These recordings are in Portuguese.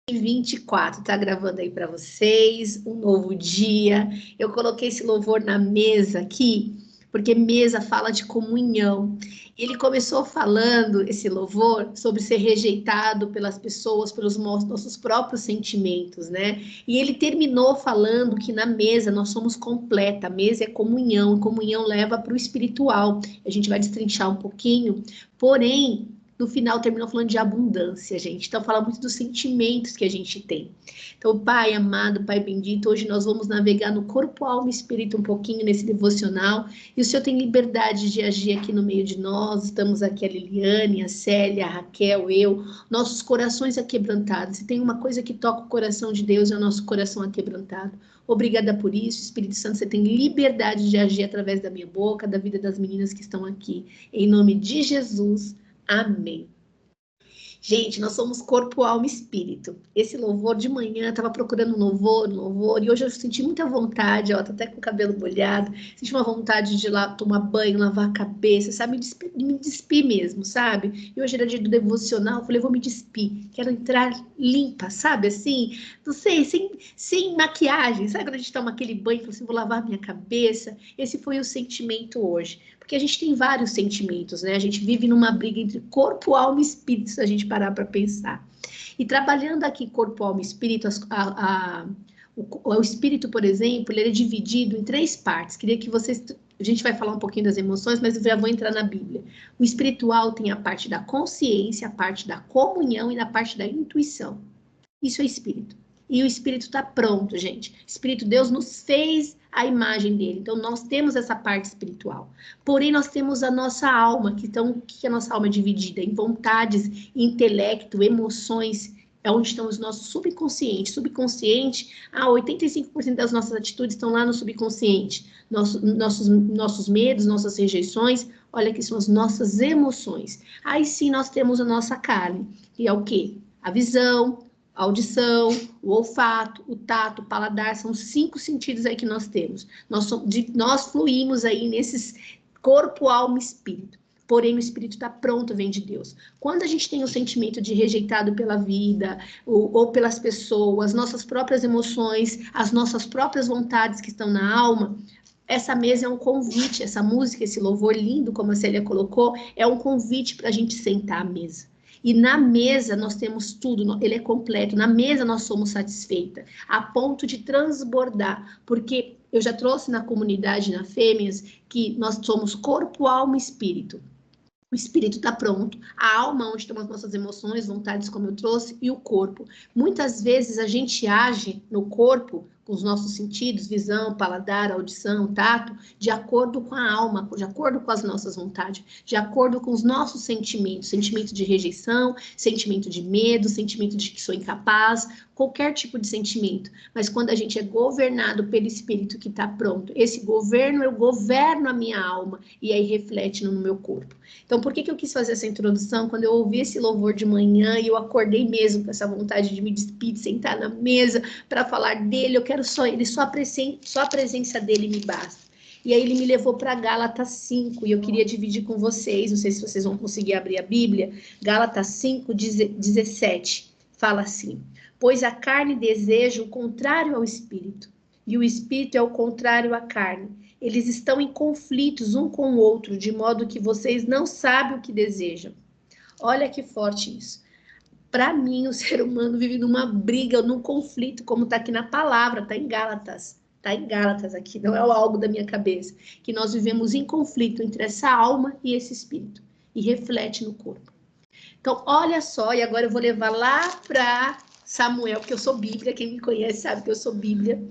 2024, tá gravando aí para vocês, um novo dia. Eu coloquei esse louvor na mesa aqui, porque mesa fala de comunhão. Ele começou falando, esse louvor, sobre ser rejeitado pelas pessoas, pelos nossos próprios sentimentos, né? E ele terminou falando que na mesa nós somos completa, a mesa é comunhão, comunhão leva para o espiritual. A gente vai destrinchar um pouquinho, porém, no final terminou falando de abundância, gente. Então, fala muito dos sentimentos que a gente tem. Então, Pai amado, Pai bendito, hoje nós vamos navegar no corpo, alma e espírito um pouquinho nesse devocional. E o Senhor tem liberdade de agir aqui no meio de nós. Estamos aqui a Liliane, a Célia, a Raquel, eu. Nossos corações aquebrantados. Se tem uma coisa que toca o coração de Deus, é o nosso coração aquebrantado. Obrigada por isso, Espírito Santo, você tem liberdade de agir através da minha boca, da vida das meninas que estão aqui. Em nome de Jesus. Amém. Gente, nós somos corpo, alma e espírito. Esse louvor de manhã, eu tava procurando um louvor, e hoje eu senti muita vontade, ó, tô até com o cabelo molhado, senti uma vontade de ir lá tomar banho, lavar a cabeça, sabe, me despir mesmo, sabe? E hoje era dia do devocional, eu falei, vou me despir, quero entrar limpa, sabe, assim, não sei, sem maquiagem, sabe quando a gente toma aquele banho e fala assim, vou lavar minha cabeça? Esse foi o sentimento hoje. Porque a gente tem vários sentimentos, né? A gente vive numa briga entre corpo, alma e espírito, se a gente parar para pensar. E trabalhando aqui corpo, alma e espírito, o espírito, por exemplo, ele é dividido em 3 partes. Queria que vocês... A gente vai falar um pouquinho das emoções, mas eu já vou entrar na Bíblia. O espiritual tem a parte da consciência, a parte da comunhão e a parte da intuição. Isso é espírito. E o espírito está pronto, gente. Espírito, Deus nos fez a imagem dele. Então, nós temos essa parte espiritual. Porém, nós temos a nossa alma, que a nossa alma é dividida em vontades, intelecto, emoções, é onde estão os nossos subconscientes. Subconsciente, 85% das nossas atitudes estão lá no subconsciente. Nossos medos, nossas rejeições, olha que são as nossas emoções. Aí sim nós temos a nossa carne, que é o quê? A visão, a audição, o olfato, o tato, o paladar, são 5 sentidos aí que nós temos. Nós fluímos aí nesses corpo, alma e espírito. Porém, o espírito está pronto, vem de Deus. Quando a gente tem o sentimento de rejeitado pela vida, ou pelas pessoas, nossas próprias emoções, as nossas próprias vontades que estão na alma, essa mesa é um convite, essa música, esse louvor lindo, como a Célia colocou, é um convite para a gente sentar à mesa. E na mesa nós temos tudo, ele é completo. Na mesa nós somos satisfeitas, a ponto de transbordar. Porque eu já trouxe na comunidade, na Fêmeas, que nós somos corpo, alma e espírito. O espírito está pronto, a alma, onde estão as nossas emoções, vontades, como eu trouxe, e o corpo. Muitas vezes a gente age no corpo, com os nossos sentidos, visão, paladar, audição, tato, de acordo com a alma, de acordo com as nossas vontades, de acordo com os nossos sentimentos, sentimento de rejeição, sentimento de medo, sentimento de que sou incapaz, qualquer tipo de sentimento. Mas quando a gente é governado pelo espírito que está pronto, esse governo, eu governo a minha alma, e aí reflete no meu corpo. Então, por que eu quis fazer essa introdução? Quando eu ouvi esse louvor de manhã e eu acordei mesmo com essa vontade de me despedir, de sentar na mesa para falar dele, eu quero só ele, só a presença dele me basta. E aí ele me levou para Gálatas 5, e eu queria dividir com vocês, não sei se vocês vão conseguir abrir a Bíblia, Gálatas 5, 17, fala assim: pois a carne deseja o contrário ao espírito, e o espírito é o contrário à carne. Eles estão em conflitos um com o outro, de modo que vocês não sabem o que desejam. Olha que forte isso. Para mim, o ser humano vive numa briga, num conflito, como está aqui na palavra, está em Gálatas. Está em Gálatas aqui, não é algo da minha cabeça. Que nós vivemos em conflito entre essa alma e esse espírito. E reflete no corpo. Então, olha só, e agora eu vou levar lá para Samuel, porque eu sou Bíblia, quem me conhece sabe que eu sou Bíblia.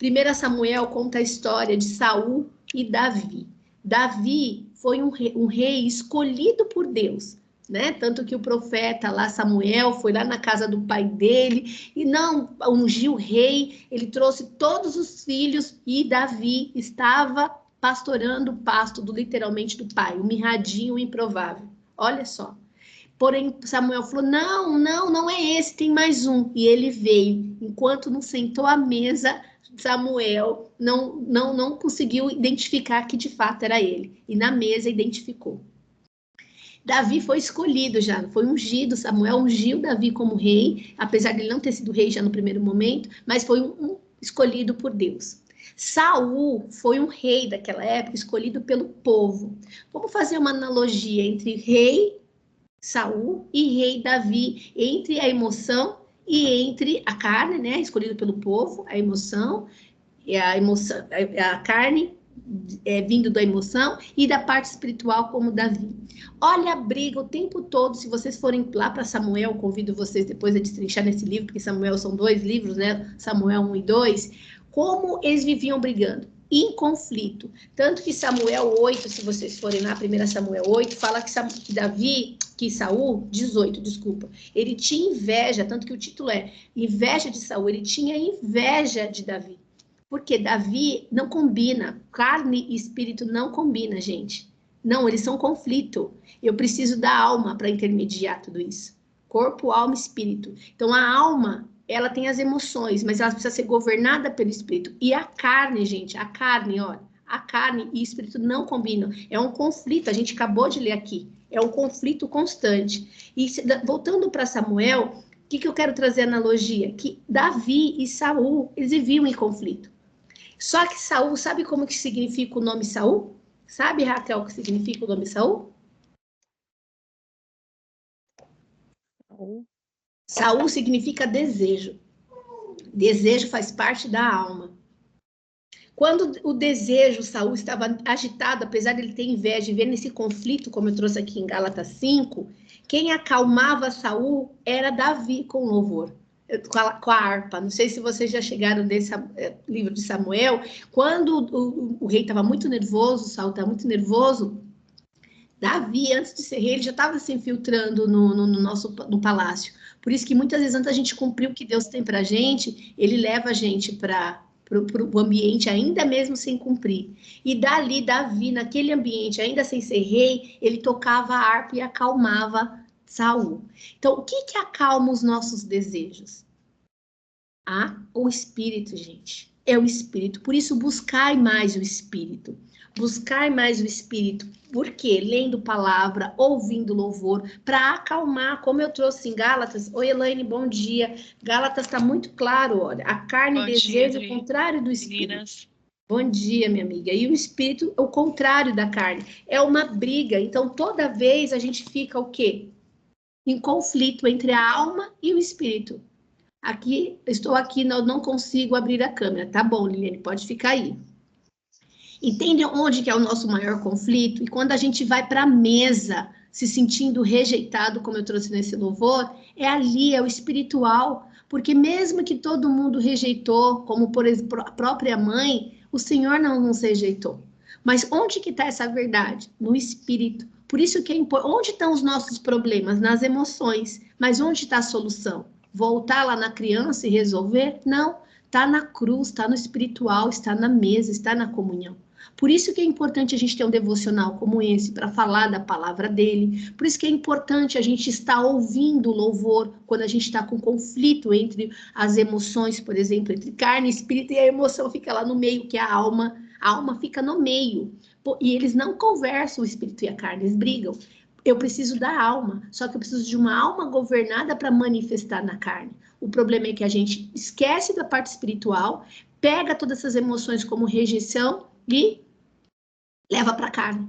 1 Samuel conta a história de Saul e Davi. Davi foi um rei escolhido por Deus, né? Tanto que o profeta lá, Samuel, foi lá na casa do pai dele e não ungiu o rei, ele trouxe todos os filhos e Davi estava pastorando o pasto literalmente do pai, o mirradinho improvável. Olha só. Porém, Samuel falou, não é esse, tem mais um. E ele veio. Enquanto não sentou à mesa, Samuel não conseguiu identificar que de fato era ele. E na mesa identificou. Davi foi escolhido já, foi ungido, Samuel ungiu Davi como rei, apesar de ele não ter sido rei já no primeiro momento, mas foi um escolhido por Deus. Saul foi um rei daquela época, escolhido pelo povo. Vamos fazer uma analogia entre rei Saul e rei Davi, entre a emoção e entre a carne, né, escolhido pelo povo, a emoção, a carne vindo da emoção e da parte espiritual como Davi. Olha a briga o tempo todo, se vocês forem lá para Samuel, convido vocês depois a destrinchar nesse livro, porque Samuel são 2 livros, né, Samuel 1 e 2, como eles viviam brigando, em conflito. Tanto que Samuel 8, se vocês forem lá, 1 Samuel 8, fala que Saul, 18, desculpa, ele tinha inveja, tanto que o título é Inveja de Saul, ele tinha inveja de Davi. Porque Davi não combina, carne e espírito não combina, gente. Não, eles são conflito. Eu preciso da alma para intermediar tudo isso. Corpo, alma e espírito. Então, a alma, ela tem as emoções, mas ela precisa ser governada pelo espírito. E a carne, gente, a carne e espírito não combinam. É um conflito, a gente acabou de ler aqui. É um conflito constante. E voltando para Samuel, o que eu quero trazer analogia? Que Davi e Saul, eles viviam em conflito. Só que Saul, sabe como que significa o nome Saul? Sabe, Raquel, o que significa o nome Saul? Saul significa desejo. Desejo faz parte da alma. Quando o desejo, Saul, estava agitado, apesar de ele ter inveja e ver nesse conflito, como eu trouxe aqui em Gálatas 5, quem acalmava Saul era Davi com louvor. Com a harpa, não sei se vocês já chegaram nesse livro de Samuel, quando o rei estava muito nervoso, Saul estava muito nervoso, Davi, antes de ser rei, ele já estava se infiltrando no palácio. Por isso que muitas vezes, antes da gente cumprir o que Deus tem para a gente, ele leva a gente para o ambiente, ainda mesmo sem cumprir. E dali, Davi, naquele ambiente, ainda sem ser rei, ele tocava a harpa e acalmava Saul. Então, o que acalma os nossos desejos? O espírito, gente. É o espírito. Por isso, buscai mais o espírito. Buscai mais o espírito. Por quê? Lendo palavra, ouvindo louvor, para acalmar, como eu trouxe em Gálatas. Oi, Elaine, bom dia. Gálatas está muito claro, olha. A carne deseja o contrário do espírito. Meninas. Bom dia, minha amiga. E o espírito, o contrário da carne. É uma briga. Então, toda vez a gente fica o quê? Em conflito entre a alma e o espírito. Estou aqui, não consigo abrir a câmera. Tá bom, Liliane, pode ficar aí. Entende onde que é o nosso maior conflito? E quando a gente vai para a mesa, se sentindo rejeitado, como eu trouxe nesse louvor, é ali, é o espiritual. Porque mesmo que todo mundo rejeitou, como por exemplo a própria mãe, o Senhor não nos rejeitou. Mas onde que está essa verdade? No espírito. Por isso que é importante. Onde estão os nossos problemas? Nas emoções. Mas onde está a solução? Voltar lá na criança e resolver? Não. Está na cruz, está no espiritual, está na mesa, está na comunhão. Por isso que é importante a gente ter um devocional como esse, para falar da palavra dele. Por isso que é importante a gente estar ouvindo o louvor, quando a gente está com conflito entre as emoções, por exemplo, entre carne e espírito, e a emoção fica lá no meio, que é a alma. A alma fica no meio. E eles não conversam, o espírito e a carne, eles brigam. Eu preciso da alma, só que eu preciso de uma alma governada para manifestar na carne. O problema é que a gente esquece da parte espiritual, pega todas essas emoções como rejeição e leva para a carne.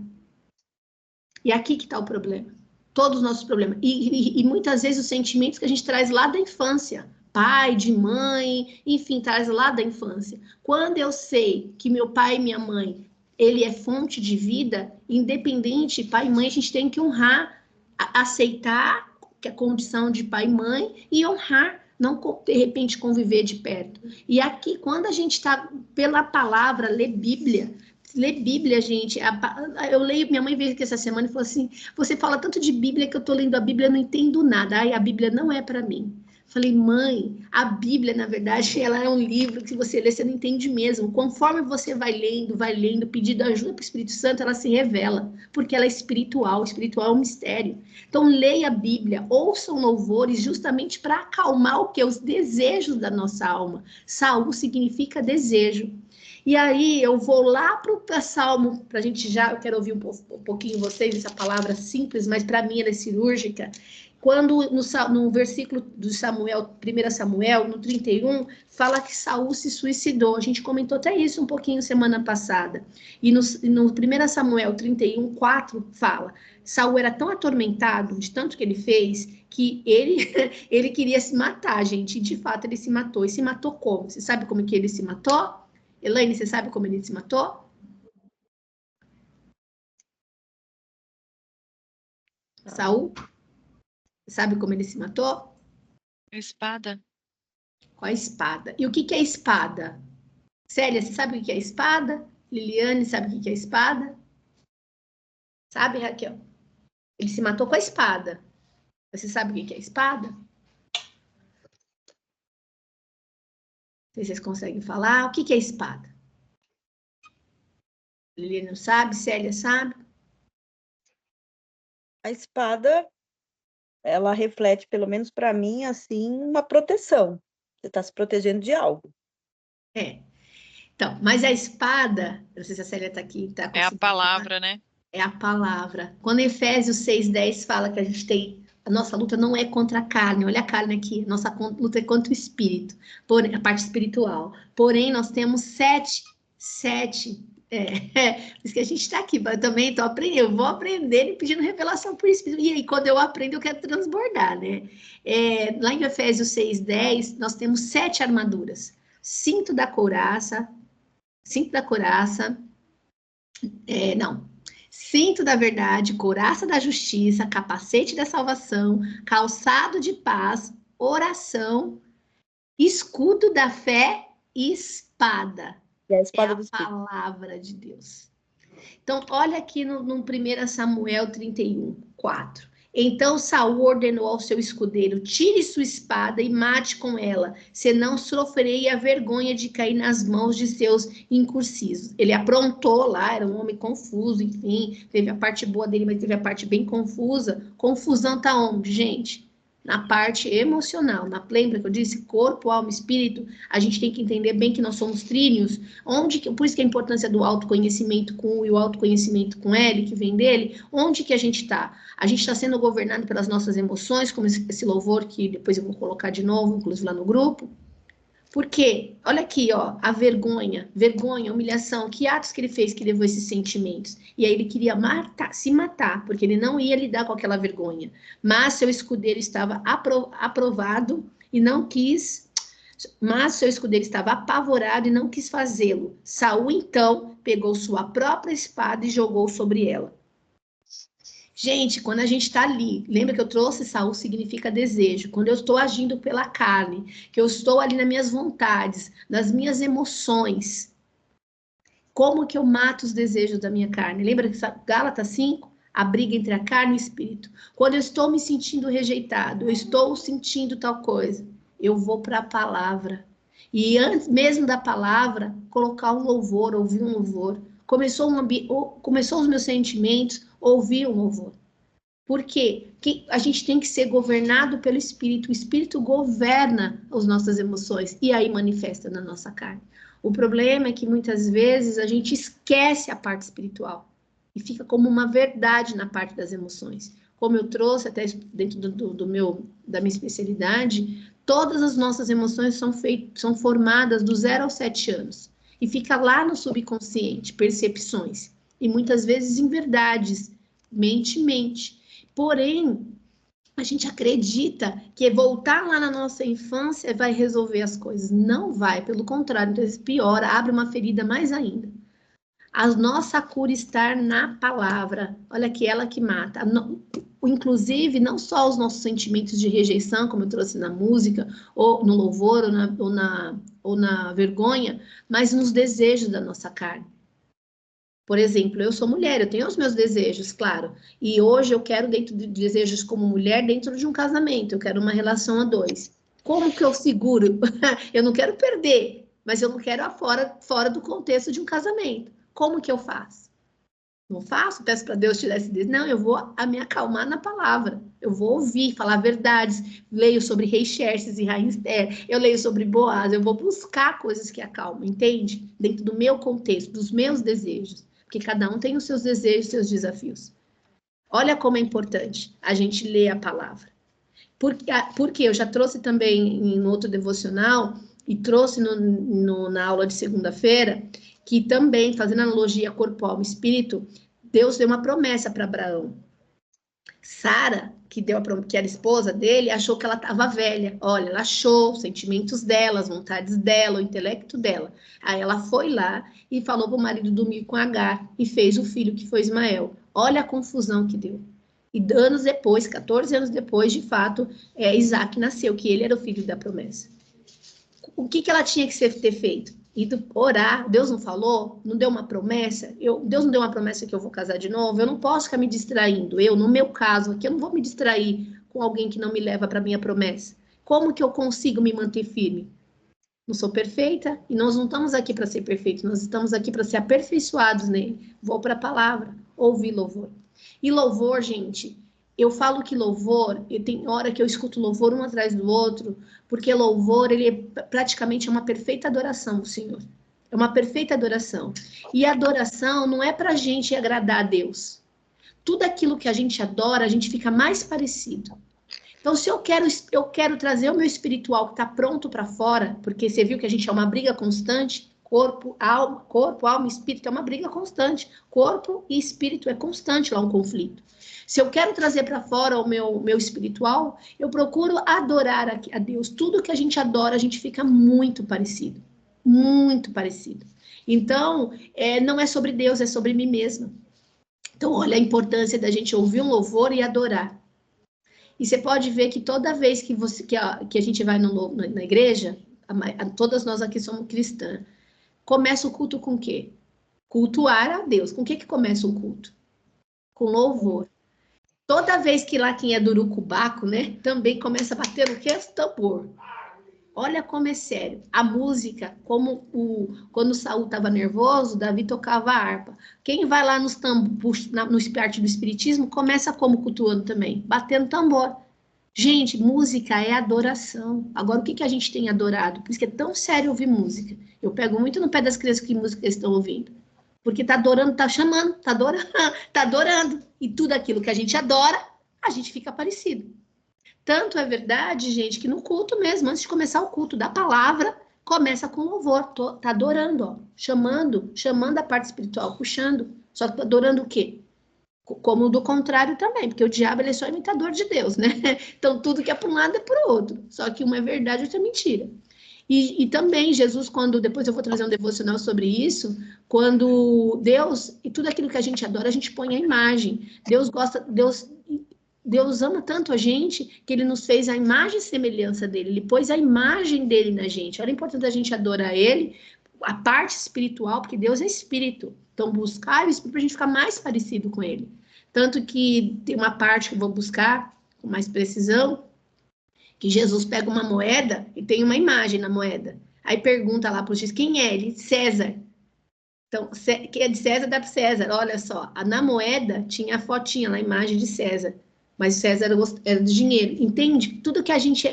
E aqui que está o problema. Todos os nossos problemas. E muitas vezes os sentimentos que a gente traz lá da infância. Pai, de mãe, enfim, traz lá da infância. Quando eu sei que meu pai e minha mãe, ele é fonte de vida, independente, pai e mãe, a gente tem que honrar, aceitar que a condição de pai e mãe e honrar, não de repente conviver de perto. E aqui, quando a gente está pela palavra, ler Bíblia, gente, eu leio, minha mãe veio aqui essa semana e falou assim, você fala tanto de Bíblia que eu tô lendo a Bíblia, eu não entendo nada, a Bíblia não é para mim. Falei, mãe, a Bíblia, na verdade, ela é um livro que se você lê, você não entende mesmo. Conforme você vai lendo, pedindo ajuda para o Espírito Santo, ela se revela, porque ela é espiritual é um mistério. Então, leia a Bíblia, ouçam louvores, justamente para acalmar o quê? Os desejos da nossa alma. Saúl significa desejo. E aí eu vou lá para o Salmo, para a gente já, eu quero ouvir um pouquinho vocês, essa palavra simples, mas para mim ela é cirúrgica. Quando no versículo do Samuel, 1 Samuel, no 31, fala que Saul se suicidou. A gente comentou até isso um pouquinho semana passada. E no 1 Samuel 31, 4, fala: Saul era tão atormentado de tanto que ele fez, que ele queria se matar, gente. E de fato ele se matou. E se matou como? Você sabe como que ele se matou? Elaine, você sabe como ele se matou? Saul? Você sabe como ele se matou? Espada. Com a espada. E o que é espada? Célia, você sabe o que é espada? Liliane, sabe o que é espada? Sabe, Raquel? Ele se matou com a espada. Você sabe o que é espada? Não sei se vocês conseguem falar. O que é espada? Liliane não sabe, Célia sabe? A espada, ela reflete, pelo menos para mim, assim, uma proteção. Você está se protegendo de algo. É. Então, mas a espada, não sei se a Célia está aqui, está É a palavra, né? É a palavra. Quando Efésios 6:10 fala que a gente tem, a nossa luta não é contra a carne, olha a carne aqui, nossa luta é contra o espírito, porém, a parte espiritual. Porém, nós temos sete, por isso que a gente está aqui, eu também estou aprendendo, eu vou aprendendo e pedindo revelação por Espírito, e aí quando eu aprendo eu quero transbordar, né? Lá em Efésios 6:10, nós temos 7 armaduras, cinto da couraça, cinto da verdade, couraça da justiça, capacete da salvação, calçado de paz, oração, escudo da fé e espada. É a espada a do Espírito. palavra de Deus. Então, olha aqui no 1 Samuel 31, 4. Então Saul ordenou ao seu escudeiro: tire sua espada e mate com ela, senão sofrerei a vergonha de cair nas mãos de seus incursisos. Ele aprontou lá, era um homem confuso, enfim, teve a parte boa dele, mas teve a parte bem confusa. Confusão tá onde, gente? Na parte emocional, lembra que eu disse corpo, alma, espírito? A gente tem que entender bem que nós somos tríneos. Por isso que a importância do autoconhecimento com U e o autoconhecimento com L, que vem dele, onde que a gente está? A gente está sendo governado pelas nossas emoções, como esse louvor que depois eu vou colocar de novo, inclusive lá no grupo. Por quê? Olha aqui, ó, a vergonha, humilhação, que atos que ele fez que levou esses sentimentos? E aí ele queria se matar, porque ele não ia lidar com aquela vergonha. Mas seu escudeiro estava aprovado e não quis. Mas seu escudeiro estava apavorado e não quis fazê-lo. Saul, então, pegou sua própria espada e jogou sobre ela. Gente, quando a gente está ali, lembra que eu trouxe Saul significa desejo. Quando eu estou agindo pela carne, que eu estou ali nas minhas vontades, nas minhas emoções, como que eu mato os desejos da minha carne? Lembra que Gálatas 5? A briga entre a carne e o espírito. Quando eu estou me sentindo rejeitado, eu estou sentindo tal coisa, eu vou para a palavra. E antes mesmo da palavra, colocar um louvor, ouvir um louvor. Começou os meus sentimentos, ouvir um louvor. Por quê? Porque a gente tem que ser governado pelo Espírito. O Espírito governa as nossas emoções e aí manifesta na nossa carne. O problema é que muitas vezes a gente esquece a parte espiritual e fica como uma verdade na parte das emoções. Como eu trouxe até dentro da minha especialidade, todas as nossas emoções são formadas do 0 aos 7 anos. E fica lá no subconsciente, percepções. E muitas vezes em verdades, mente. Porém, a gente acredita que voltar lá na nossa infância vai resolver as coisas. Não vai, pelo contrário, então piora, abre uma ferida mais ainda. A nossa cura está na palavra. Olha que ela que mata. Inclusive, não só os nossos sentimentos de rejeição, como eu trouxe na música, ou no louvor, ou na vergonha, mas nos desejos da nossa carne. Por exemplo, eu sou mulher, eu tenho os meus desejos, claro. E hoje eu quero, dentro de desejos como mulher, dentro de um casamento, eu quero uma relação a dois. Como que eu seguro? Eu não quero perder, mas eu não quero fora do contexto de um casamento. Como que eu faço? Não faço, peço para Deus tirar esse desejo. Não, eu vou me acalmar na palavra. Eu vou ouvir, falar verdades. Leio sobre rei Xerxes e rainha Esther. Eu leio sobre Boaz. Eu vou buscar coisas que acalmam, entende? Dentro do meu contexto, dos meus desejos. Porque cada um tem os seus desejos, seus desafios. Olha como é importante a gente ler a palavra. Porque eu já trouxe também em outro devocional e trouxe na aula de segunda-feira, que também, fazendo analogia corpo, alma e espírito, Deus deu uma promessa para Abraão. Sara, que era esposa dele, achou que ela estava velha. Olha, ela achou os sentimentos dela, as vontades dela, o intelecto dela. Aí ela foi lá e falou para o marido dormir com Agar e fez o filho que foi Ismael. Olha a confusão que deu. E anos depois, 14 anos depois, de fato, Isaac nasceu, que ele era o filho da promessa. O que ela tinha que ter feito? Ido orar. Deus não falou? Não deu uma promessa? Deus não deu uma promessa que eu vou casar de novo? Eu não posso ficar me distraindo. No meu caso aqui, eu não vou me distrair com alguém que não me leva para a minha promessa. Como que eu consigo me manter firme? Não sou perfeita e nós não estamos aqui para ser perfeitos, nós estamos aqui para ser aperfeiçoados nele. Vou para a palavra, ouvir louvor. E louvor, gente, eu falo que louvor, tem hora que eu escuto louvor um atrás do outro, porque louvor, ele é praticamente uma perfeita adoração do Senhor. É uma perfeita adoração. E adoração não é para a gente agradar a Deus. Tudo aquilo que a gente adora, a gente fica mais parecido. Então, se eu quero trazer o meu espiritual que está pronto para fora, porque você viu que a gente é uma briga constante, corpo, alma e espírito é uma briga constante. Corpo e espírito é constante lá um conflito. Se eu quero trazer para fora o meu espiritual, eu procuro adorar a Deus. Tudo que a gente adora, a gente fica muito parecido. Muito parecido. Então, não é sobre Deus, é sobre mim mesma. Então, olha a importância da gente ouvir um louvor e adorar. E você pode ver que toda vez que a gente vai na igreja, todas nós aqui somos cristãs, começa o culto com o quê? Cultuar a Deus. Com o que começa um culto? Com louvor. Toda vez que lá quem é do urucubaco, né, também começa a bater no quê? O tambor. Olha como é sério. A música, quando Saul estava nervoso, Davi tocava a harpa. Quem vai lá no parte do espiritismo, começa como cultuando também, batendo tambor. Gente, música é adoração. Agora, o que a gente tem adorado? Por isso que é tão sério ouvir música. Eu pego muito no pé das crianças que música eles estão ouvindo. Porque tá adorando, tá chamando, tá adorando, tá adorando. E tudo aquilo que a gente adora, a gente fica parecido. Tanto é verdade, gente, que no culto mesmo, antes de começar o culto da palavra, começa com louvor. Tá adorando, ó, chamando a parte espiritual, puxando. Só que tá adorando o quê? Como do contrário também, porque o diabo ele é só imitador de Deus, né? Então, tudo que é para um lado é para o outro. Só que uma é verdade e outra é mentira. E também, Jesus, depois eu vou trazer um devocional sobre isso, quando Deus, e tudo aquilo que a gente adora, a gente põe a imagem. Deus ama tanto a gente, que ele nos fez a imagem e semelhança dele. Ele pôs a imagem dele na gente. Olha, é importante a gente adorar ele, a parte espiritual, porque Deus é espírito. Então, buscar o espírito para a gente ficar mais parecido com ele. Tanto que tem uma parte que eu vou buscar com mais precisão, que Jesus pega uma moeda e tem uma imagem na moeda. Aí pergunta lá para o juiz, quem é? Ele, César. Então, quem é de César dá para César. Olha só, na moeda tinha a fotinha lá, a imagem de César. Mas César era do dinheiro. Entende? Tudo que a gente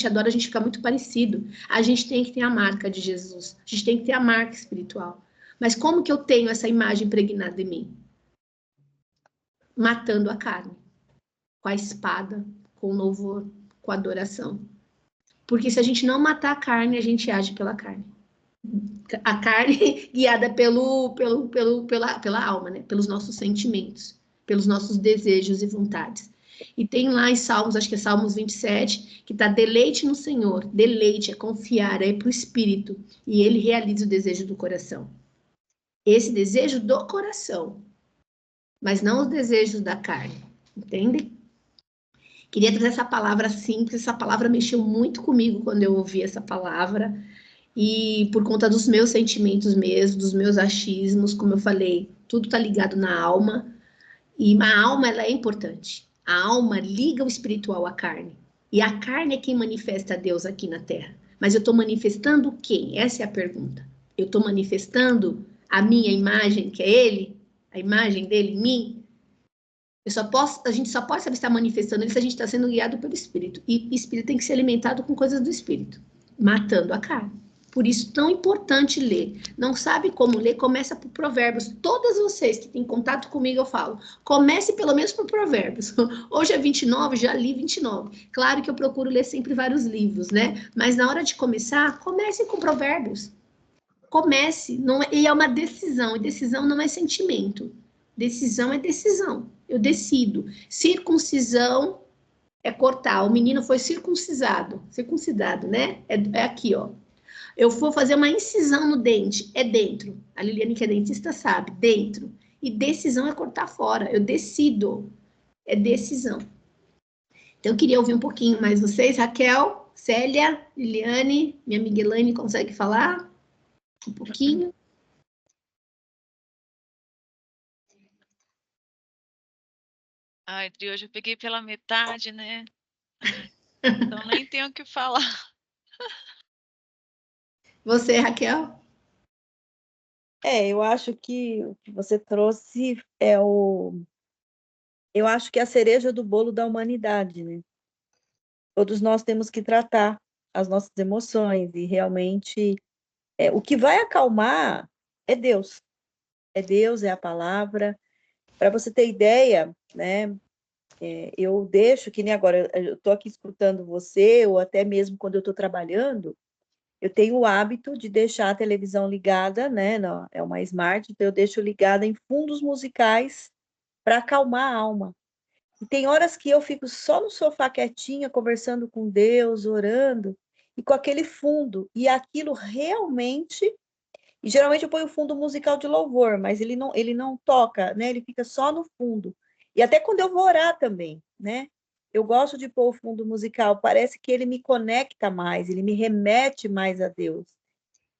adora, a gente fica muito parecido. A gente tem que ter a marca de Jesus. A gente tem que ter a marca espiritual. Mas como que eu tenho essa imagem impregnada em mim? Matando a carne. Com a espada, com o louvor, com a adoração. Porque se a gente não matar a carne, a gente age pela carne. A carne guiada pela alma, né? Pelos nossos sentimentos, pelos nossos desejos e vontades. E tem lá em Salmos, acho que é Salmos 27, que está deleite no Senhor. Deleite é confiar, é para o Espírito. E ele realiza o desejo do coração. Esse desejo do coração, mas não os desejos da carne. Entende? Queria trazer essa palavra simples, essa palavra mexeu muito comigo quando eu ouvi essa palavra. E por conta dos meus sentimentos mesmo, dos meus achismos, como eu falei, tudo está ligado na alma. E a alma, ela é importante. A alma liga o espiritual à carne. E a carne é quem manifesta a Deus aqui na Terra. Mas eu estou manifestando quem? Essa é a pergunta. Eu estou manifestando a minha imagem, que é Ele? a imagem dele em mim, a gente só pode saber se está manifestando ele se a gente está sendo guiado pelo Espírito. E o Espírito tem que ser alimentado com coisas do Espírito, matando a carne. Por isso, tão importante ler. Não sabe como ler? Começa por Provérbios. Todas vocês que têm contato comigo, eu falo, comece pelo menos por Provérbios. Hoje é 29, já li 29. Claro que eu procuro ler sempre vários livros, né? Mas na hora de começar, comece com Provérbios. Comece. Não é, e é uma decisão. E decisão não é sentimento. Decisão é decisão. Eu decido. Circuncisão é cortar. O menino foi circuncidado, né? É aqui, ó. Eu vou fazer uma incisão no dente, é dentro. A Liliane, que é dentista, sabe, dentro. E decisão é cortar fora. Eu decido. É decisão. Então, eu queria ouvir um pouquinho mais vocês. Raquel, Célia, Liliane, minha amiga Elaine, consegue falar? Um pouquinho? Ai, Dri, hoje eu peguei pela metade, né? Então nem tenho o que falar. Você, Raquel? Eu acho que o que você trouxe eu acho que é a cereja do bolo da humanidade, né? Todos nós temos que tratar as nossas emoções e realmente o que vai acalmar é Deus. É Deus, é a palavra. Para você ter ideia, né? Eu deixo, que nem agora, eu estou aqui escutando você, ou até mesmo quando eu estou trabalhando, eu tenho o hábito de deixar a televisão ligada, né? Não, é uma smart, então eu deixo ligada em fundos musicais para acalmar a alma. E tem horas que eu fico só no sofá quietinha, conversando com Deus, orando, e com aquele fundo, e aquilo realmente. E geralmente eu ponho o fundo musical de louvor, mas ele não toca, né? Ele fica só no fundo. E até quando eu vou orar também, né? Eu gosto de pôr o fundo musical, parece que ele me conecta mais, ele me remete mais a Deus.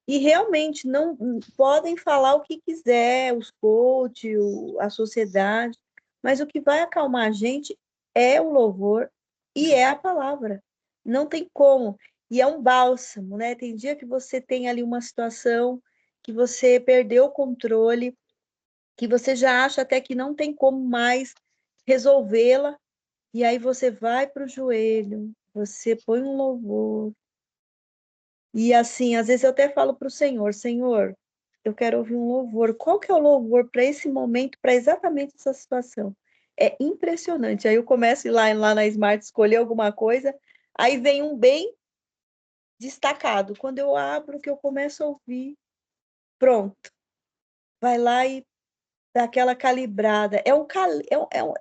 E realmente não podem falar o que quiser, os coaches, a sociedade, mas o que vai acalmar a gente é o louvor e é a palavra. Não tem como. E é um bálsamo, né? Tem dia que você tem ali uma situação que você perdeu o controle, que você já acha até que não tem como mais resolvê-la, e aí você vai para o joelho, você põe um louvor. E assim, às vezes eu até falo para o Senhor, Senhor, eu quero ouvir um louvor. Qual que é o louvor para esse momento, para exatamente essa situação? É impressionante. Aí eu começo a ir lá na Smart escolher alguma coisa, aí vem um bem destacado. Quando eu abro, que eu começo a ouvir, pronto. Vai lá e dá aquela calibrada.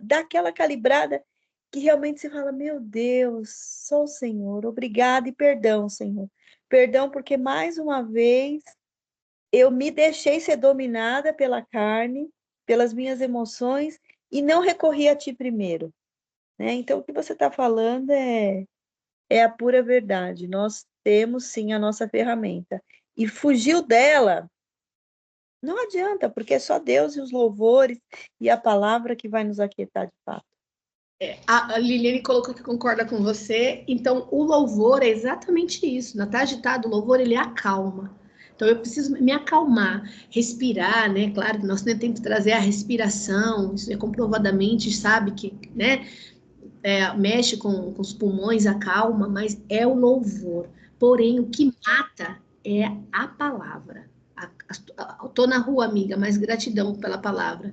Dá aquela calibrada que realmente se fala, meu Deus, só o Senhor, obrigado e perdão, Senhor. Perdão porque, mais uma vez, eu me deixei ser dominada pela carne, pelas minhas emoções, e não recorri a Ti primeiro. Né? Então, o que você está falando é a pura verdade. Nós temos, sim, a nossa ferramenta. E fugiu dela, não adianta, porque é só Deus e os louvores e a palavra que vai nos aquietar de fato. A Liliane colocou que concorda com você. Então, o louvor é exatamente isso. Na tá agitado, o louvor, ele acalma. Então, eu preciso me acalmar, respirar, né? Claro que nós temos que trazer a respiração, isso é comprovadamente, sabe que, né? Mexe com os pulmões, acalma, mas é o louvor. Porém, o que mata é a palavra. Tô na rua, amiga, mas gratidão pela palavra.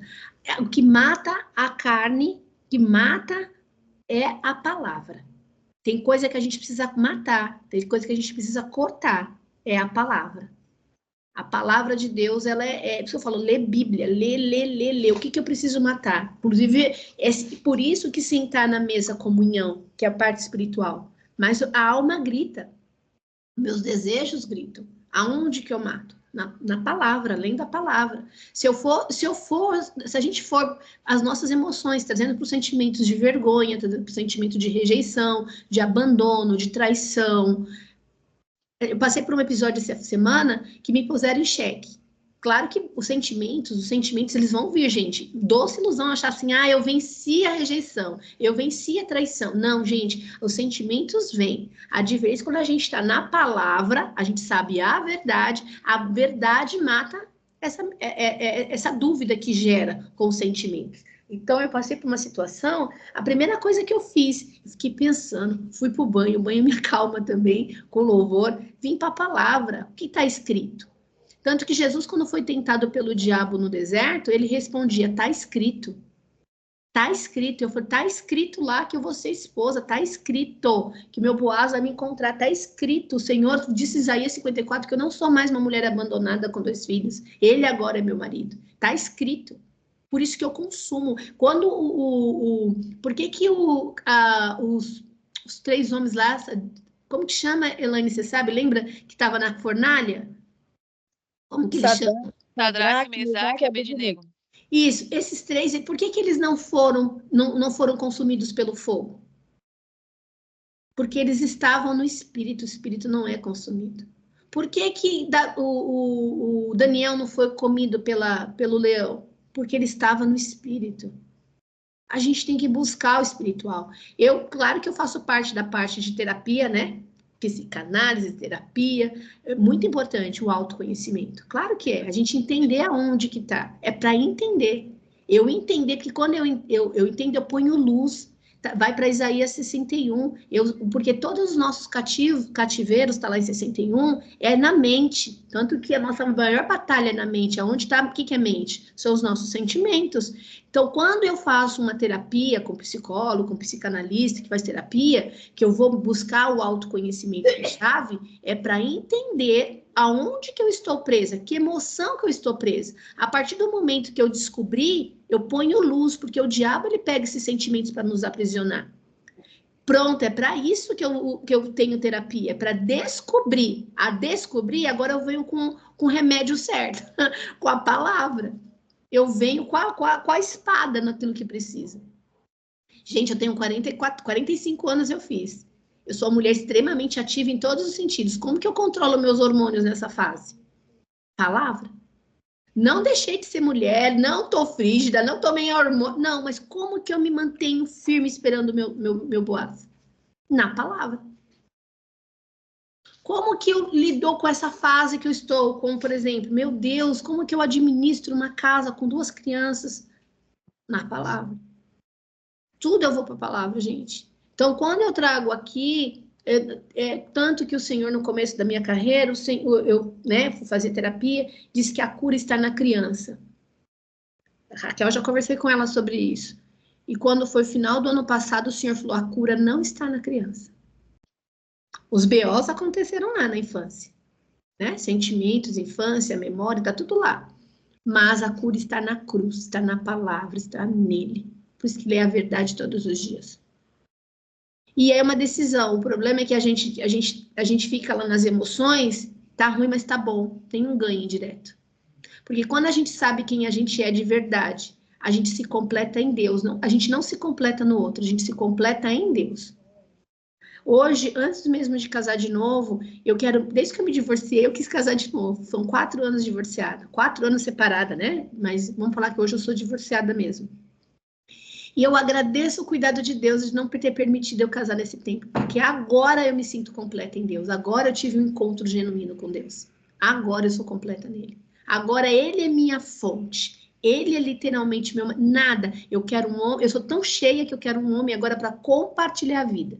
O que mata a carne, que mata é a palavra. Tem coisa que a gente precisa matar, tem coisa que a gente precisa cortar, é a palavra. A palavra de Deus, ela por isso que eu falo, lê Bíblia, lê. O que eu preciso matar? Inclusive, é por isso que sentar na mesa comunhão, que é a parte espiritual. Mas a alma grita, meus desejos gritam. Aonde que eu mato? Na palavra, além da palavra. Se a gente for as nossas emoções, trazendo para os sentimentos de vergonha, trazendo para o sentimento de rejeição, de abandono, de traição. Eu passei por um episódio essa semana que me puseram em xeque. Claro que os sentimentos, eles vão vir, gente. Doce ilusão achar assim, eu venci a rejeição, eu venci a traição. Não, gente, os sentimentos vêm. A diferença quando a gente está na palavra, a gente sabe a verdade mata essa dúvida que gera consentimentos. Então, eu passei por uma situação, a primeira coisa que eu fiz, eu fiquei pensando, fui para o banho me acalma também, com louvor, vim para a palavra, o que está escrito? Tanto que Jesus, quando foi tentado pelo diabo no deserto, ele respondia, está escrito. Tá escrito, eu falei, tá escrito lá que eu vou ser esposa, tá escrito que meu Boaz vai me encontrar, tá escrito, o Senhor disse em Isaías 54 que eu não sou mais uma mulher abandonada com 2 filhos, ele agora é meu marido, tá escrito, por isso que eu consumo, quando por que que os 3 homens lá, como que chama, Elaine, você sabe, lembra que estava na fornalha? Como que ele chama? Sadraque, Mesaque e Abednego. Isso, esses 3, por que que eles não foram consumidos pelo fogo? Porque eles estavam no espírito, o espírito não é consumido. Por que que o Daniel não foi comido pelo leão? Porque ele estava no espírito. A gente tem que buscar o espiritual. Claro que eu faço parte da parte de terapia, né? Psicanálise, terapia, é muito importante o autoconhecimento. Claro que é, a gente entender aonde que tá, é para entender. Eu entender, porque quando eu entendo, eu ponho luz, vai para Isaías 61, porque todos os nossos cativeiros, está lá em 61, é na mente, tanto que a nossa maior batalha é na mente, aonde está, o que é mente? São os nossos sentimentos. Então, quando eu faço uma terapia com psicólogo, com psicanalista que faz terapia, que eu vou buscar o autoconhecimento de chave, é para entender aonde que eu estou presa, que emoção que eu estou presa. A partir do momento que eu descobri, eu ponho luz, porque o diabo ele pega esses sentimentos para nos aprisionar. Pronto, é para isso que eu tenho terapia, é para descobrir. A descobrir, agora eu venho com o remédio certo, com a palavra. Eu venho com a espada naquilo que precisa. Gente, eu tenho 45 anos eu fiz. Eu sou uma mulher extremamente ativa em todos os sentidos. Como que eu controlo meus hormônios nessa fase? Palavra. Não deixei de ser mulher, não tô frígida, não tomei hormônio. Não, mas como que eu me mantenho firme esperando o meu Boaz? Na palavra. Como que eu lido com essa fase que eu estou? Como, por exemplo, meu Deus, como que eu administro uma casa com 2 crianças? Na palavra. Tudo eu vou para a palavra, gente. Então, quando eu trago aqui, tanto que o Senhor, no começo da minha carreira, eu fui fazer terapia, disse que a cura está na criança. A Raquel, eu já conversei com ela sobre isso. E quando foi final do ano passado, o Senhor falou, a cura não está na criança. Os BOs aconteceram lá na infância, né? Sentimentos, infância, memória, está tudo lá. Mas a cura está na cruz, está na palavra, está nele. Por isso que lê a verdade todos os dias. E é uma decisão. O problema é que a gente fica lá nas emoções, tá ruim, mas tá bom. Tem um ganho direto. Porque quando a gente sabe quem a gente é de verdade, a gente se completa em Deus. Não, a gente não se completa no outro, a gente se completa em Deus. Hoje, antes mesmo de casar de novo, desde que eu me divorciei, eu quis casar de novo. São 4 anos divorciada, 4 anos separada, né? Mas vamos falar que hoje eu sou divorciada mesmo. E eu agradeço o cuidado de Deus de não ter permitido eu casar nesse tempo, porque agora eu me sinto completa em Deus, agora eu tive um encontro genuíno com Deus, agora eu sou completa nele, agora ele é minha fonte, ele é literalmente meu... Nada, eu quero um homem, eu sou tão cheia que eu quero um homem agora para compartilhar a vida.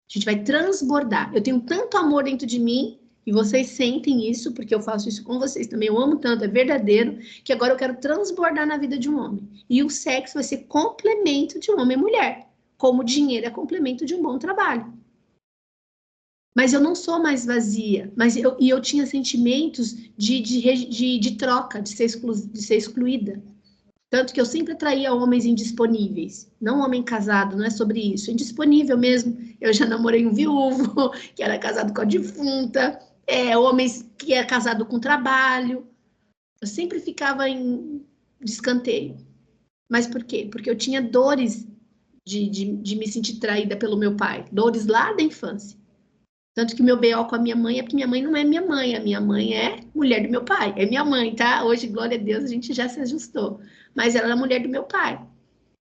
A gente vai transbordar, eu tenho tanto amor dentro de mim, e vocês sentem isso, porque eu faço isso com vocês também. Eu amo tanto, é verdadeiro, que agora eu quero transbordar na vida de um homem. E o sexo vai ser complemento de um homem e mulher, como o dinheiro é complemento de um bom trabalho. Mas eu não sou mais vazia, eu tinha sentimentos de troca, de ser excluída. Tanto que eu sempre atraía homens indisponíveis, não homem casado, não é sobre isso, indisponível mesmo. Eu já namorei um viúvo, que era casado com a defunta, homens que é casado com trabalho. Eu sempre ficava de escanteio. Mas por quê? Porque eu tinha dores de me sentir traída pelo meu pai, dores lá da infância. Tanto que meu BO com a minha mãe é porque minha mãe não é minha mãe, a minha mãe é mulher do meu pai, é minha mãe, tá? Hoje, glória a Deus, a gente já se ajustou. Mas ela era mulher do meu pai.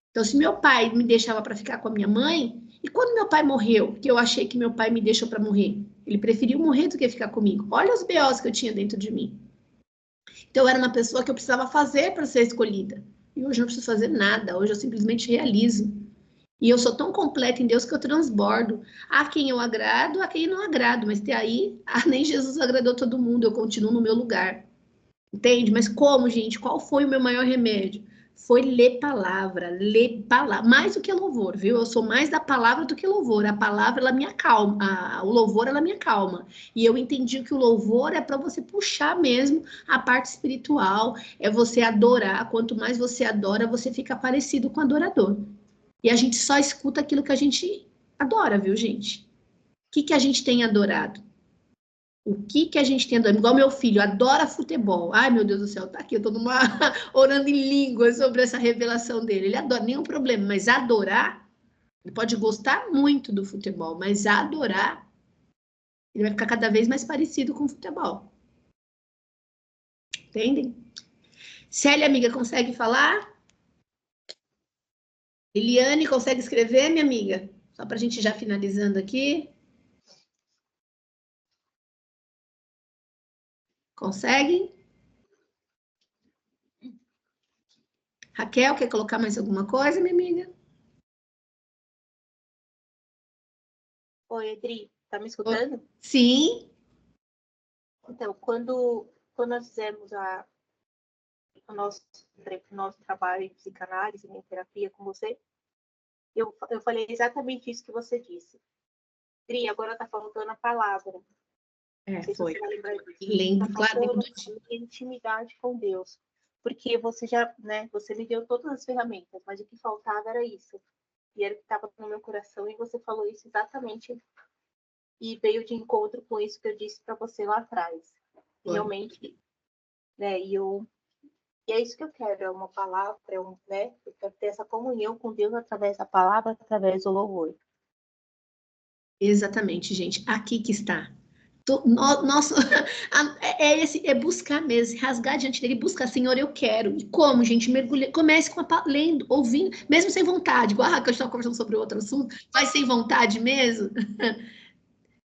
Então, se meu pai me deixava para ficar com a minha mãe, e quando meu pai morreu, que eu achei que meu pai me deixou para morrer, ele preferiu morrer do que ficar comigo. Olha os BOs que eu tinha dentro de mim. Então, eu era uma pessoa que eu precisava fazer para ser escolhida. E hoje eu não preciso fazer nada, hoje eu simplesmente realizo. E eu sou tão completa em Deus que eu transbordo. A quem eu agrado, a quem não agrado. Mas até aí, nem Jesus agradou todo mundo, eu continuo no meu lugar. Entende? Mas como, gente? Qual foi o meu maior remédio? Foi ler palavra. Mais do que louvor, viu? Eu sou mais da palavra do que louvor. A palavra, ela me acalma. O louvor, ela me acalma. E eu entendi que o louvor é para você puxar mesmo a parte espiritual, é você adorar. Quanto mais você adora, você fica parecido com o adorador. E a gente só escuta aquilo que a gente adora, viu, gente? O que a gente tem adorado? O que a gente tem adorado? Igual meu filho, adora futebol. Ai, meu Deus do céu, tá aqui, eu tô orando em língua sobre essa revelação dele. Ele adora, nenhum problema, mas adorar, ele pode gostar muito do futebol, mas adorar, ele vai ficar cada vez mais parecido com o futebol. Entendem? Célia, amiga, consegue falar? Eliane, consegue escrever, minha amiga? Só pra gente já finalizando aqui. Conseguem? Raquel, quer colocar mais alguma coisa, minha amiga? Oi, Adri, tá me escutando? Sim. Então, quando nós fizemos o nosso trabalho de psicanálise, em terapia com você, eu falei exatamente isso que você disse. Adri, agora tá faltando a palavra. Não sei Foi. se você vai lembrar disso. Lembro, Tá claro, faltando lembro do dia. intimidade com Deus. Porque você já, né, você me deu todas as ferramentas, mas o que faltava era isso. E era o que estava no meu coração, e você falou isso exatamente. E veio de encontro com isso que eu disse para você lá atrás. E realmente, né, e é isso que eu quero, é uma palavra, né, eu quero ter essa comunhão com Deus através da palavra, através do louvor. Exatamente, gente. Aqui que está. Nosso, é buscar mesmo, rasgar diante dele, buscar, Senhor, eu quero. E como, gente? Mergulhar, comece lendo, ouvindo, mesmo sem vontade, igual a Raquel estava conversando sobre outro assunto, vai sem vontade mesmo?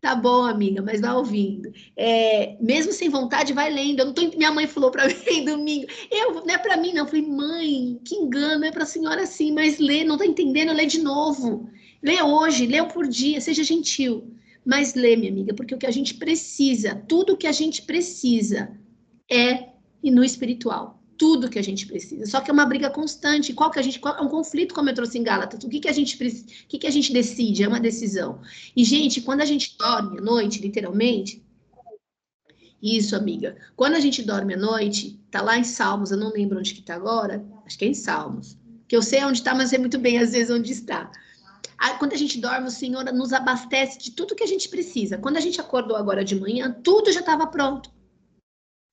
Tá bom, amiga, mas vai ouvindo. Mesmo sem vontade, vai lendo. Eu não tô, minha mãe falou para mim domingo. Não é para mim, não. Eu falei, mãe, que engano, é para a senhora sim, mas lê, não tá entendendo, lê de novo. Lê hoje, lê por dia, seja gentil. Mas lê, minha amiga, porque o que a gente precisa, tudo o que a gente precisa é no espiritual. Tudo que a gente precisa. Só que é uma briga constante. É um conflito, como eu trouxe em Gálatas. O que a gente decide? É uma decisão. E, gente, quando a gente dorme à noite, literalmente, isso, amiga. Quando a gente dorme à noite, tá lá em Salmos, eu não lembro onde que tá agora, acho que é em Salmos. Que eu sei onde tá, mas sei muito bem, às vezes, onde está. Quando a gente dorme, o Senhor nos abastece de tudo que a gente precisa. Quando a gente acordou agora de manhã, tudo já estava pronto.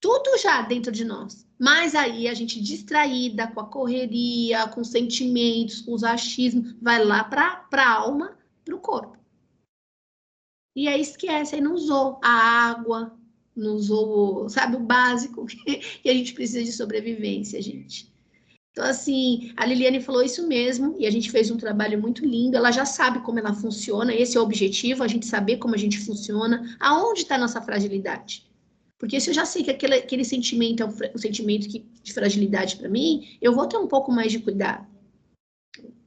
Tudo já dentro de nós. Mas aí a gente distraída com a correria, com os sentimentos, com os achismos, vai lá para a alma, para o corpo. E aí esquece, aí não usou a água, não usou, sabe, o básico que a gente precisa de sobrevivência, gente. Então, assim, a Liliane falou isso mesmo, e a gente fez um trabalho muito lindo. Ela já sabe como ela funciona, esse é o objetivo, a gente saber como a gente funciona, aonde está a nossa fragilidade. Porque se eu já sei que aquele sentimento é um sentimento de fragilidade para mim, eu vou ter um pouco mais de cuidado.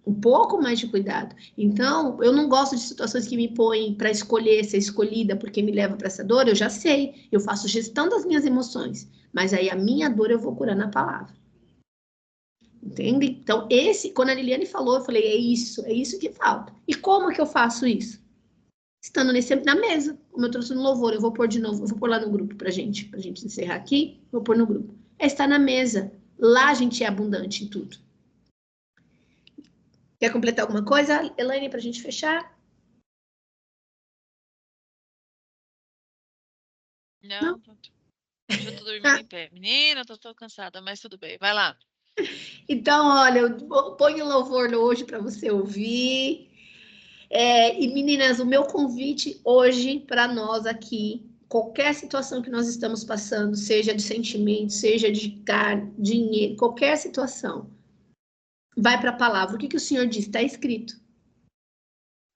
Um pouco mais de cuidado. Então, eu não gosto de situações que me põem para escolher, ser escolhida, porque me leva para essa dor. Eu já sei, eu faço gestão das minhas emoções, mas aí a minha dor eu vou curar na palavra. Entende? Então, quando a Liliane falou, eu falei, é isso que falta. E como que eu faço isso? Estando na mesa, como eu trouxe no louvor, eu vou pôr de novo, eu vou pôr lá no grupo pra gente encerrar aqui, vou pôr no grupo. É estar na mesa. Lá a gente é abundante em tudo. Quer completar alguma coisa, Elaine, pra gente fechar? Não. Hoje eu tô dormindo em pé. Menina, eu tô cansada, mas tudo bem. Vai lá. Então, olha, eu ponho o louvor hoje para você ouvir. E meninas, o meu convite hoje para nós aqui, qualquer situação que nós estamos passando, seja de sentimento, seja de carne, dinheiro, qualquer situação, vai para a palavra. O que o Senhor diz? Está escrito.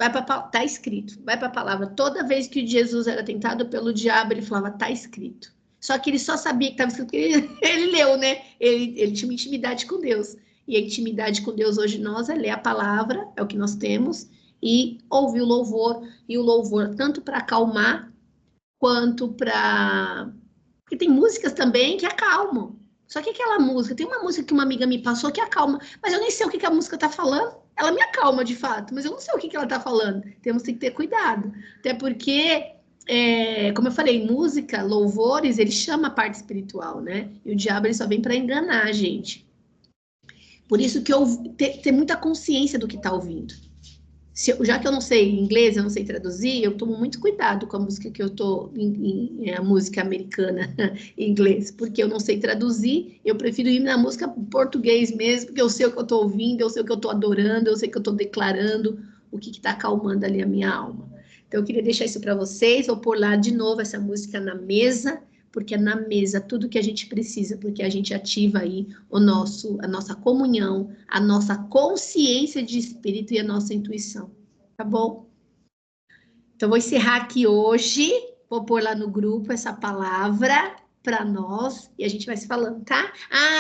Está escrito. Vai para a palavra. Toda vez que Jesus era tentado pelo diabo, ele falava, está escrito. Só que ele só sabia que estava escrito porque ele leu, né? Ele tinha uma intimidade com Deus. E a intimidade com Deus hoje nós é ler a palavra, é o que nós temos, e ouvir o louvor. E o louvor tanto para acalmar, quanto para... Porque tem músicas também que acalmam. Só que aquela música, tem uma música que uma amiga me passou que acalma, mas eu nem sei o que a música está falando. Ela me acalma de fato, mas eu não sei o que ela está falando. Temos que ter cuidado. Até porque, como eu falei, música, louvores, ele chama a parte espiritual, né? E o diabo ele só vem para enganar a gente. Por isso que eu ter muita consciência do que está ouvindo. Já que eu não sei inglês, eu não sei traduzir, eu tomo muito cuidado com a música que eu tô a música americana em inglês, porque eu não sei traduzir, eu prefiro ir na música português mesmo, porque eu sei o que eu tô ouvindo, eu sei o que eu tô adorando, eu sei o que eu tô declarando, o que está acalmando ali a minha alma. Então eu queria deixar isso para vocês, vou pôr lá de novo essa música na mesa, porque é na mesa tudo que a gente precisa, porque a gente ativa aí a nossa comunhão, a nossa consciência de espírito e a nossa intuição, tá bom? Então, vou encerrar aqui hoje, vou pôr lá no grupo essa palavra para nós, e a gente vai se falando, tá?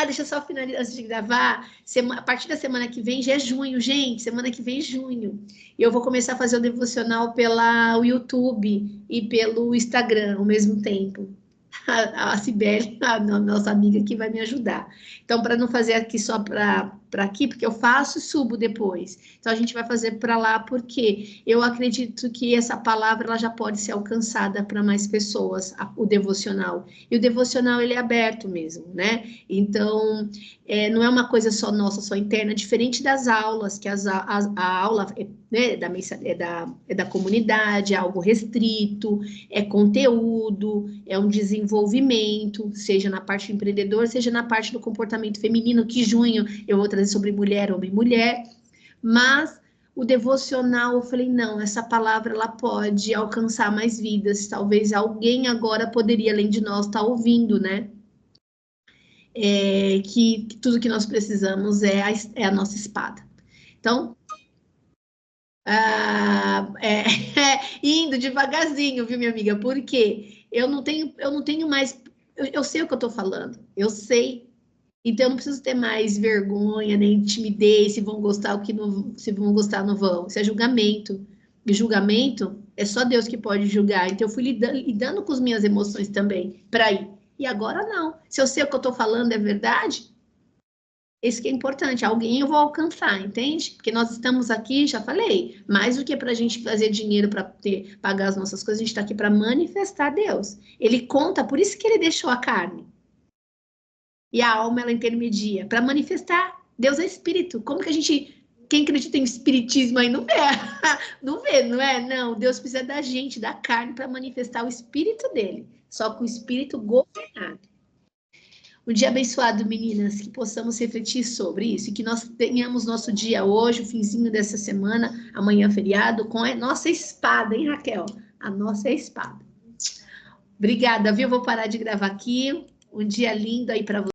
Deixa eu só finalizar, antes de gravar, a partir da semana que vem, já é junho, gente, semana que vem é junho, e eu vou começar a fazer o devocional pelo YouTube e pelo Instagram ao mesmo tempo. A Cibele, a nossa amiga que vai me ajudar. Então, para não fazer aqui só para aqui, porque eu faço e subo depois. Então, a gente vai fazer para lá, porque eu acredito que essa palavra ela já pode ser alcançada para mais pessoas, o devocional. E o devocional, ele é aberto mesmo, né? Então, não é uma coisa só nossa, só interna, diferente das aulas, que a aula né, é da comunidade, é algo restrito, é conteúdo, é um desenvolvimento, seja na parte do empreendedor, seja na parte do comportamento feminino, que junho eu vou trazer sobre mulher, homem e mulher, mas o devocional, eu falei, não, essa palavra, ela pode alcançar mais vidas, talvez alguém agora poderia, além de nós, estar ouvindo, né? Que tudo que nós precisamos é a nossa espada. Então, indo devagarzinho, viu, minha amiga? Porque eu não tenho mais... Eu sei o que eu estou falando, eu sei. Então, eu não preciso ter mais vergonha, nem timidez, se vão gostar ou se vão gostar ou não vão. Isso é julgamento. E julgamento é só Deus que pode julgar. Então, eu fui lidando com as minhas emoções também, para ir. E agora não. Se eu sei o que eu estou falando é verdade, isso que é importante. Alguém eu vou alcançar, entende? Porque nós estamos aqui, já falei, mais do que para a gente fazer dinheiro para pagar as nossas coisas, a gente está aqui para manifestar Deus. Ele conta, por isso que ele deixou a carne. E a alma, ela intermedia para manifestar. Deus é espírito. Como que a gente... Quem acredita em espiritismo aí não vê. Não vê, não é? Não, Deus precisa da gente, da carne, para manifestar o espírito dele. Só com o espírito governado. Um dia abençoado, meninas, que possamos refletir sobre isso e que nós tenhamos nosso dia hoje, o finzinho dessa semana, amanhã feriado, com a nossa espada, hein, Raquel? A nossa espada. Obrigada, viu? Vou parar de gravar aqui. Um dia lindo aí para você.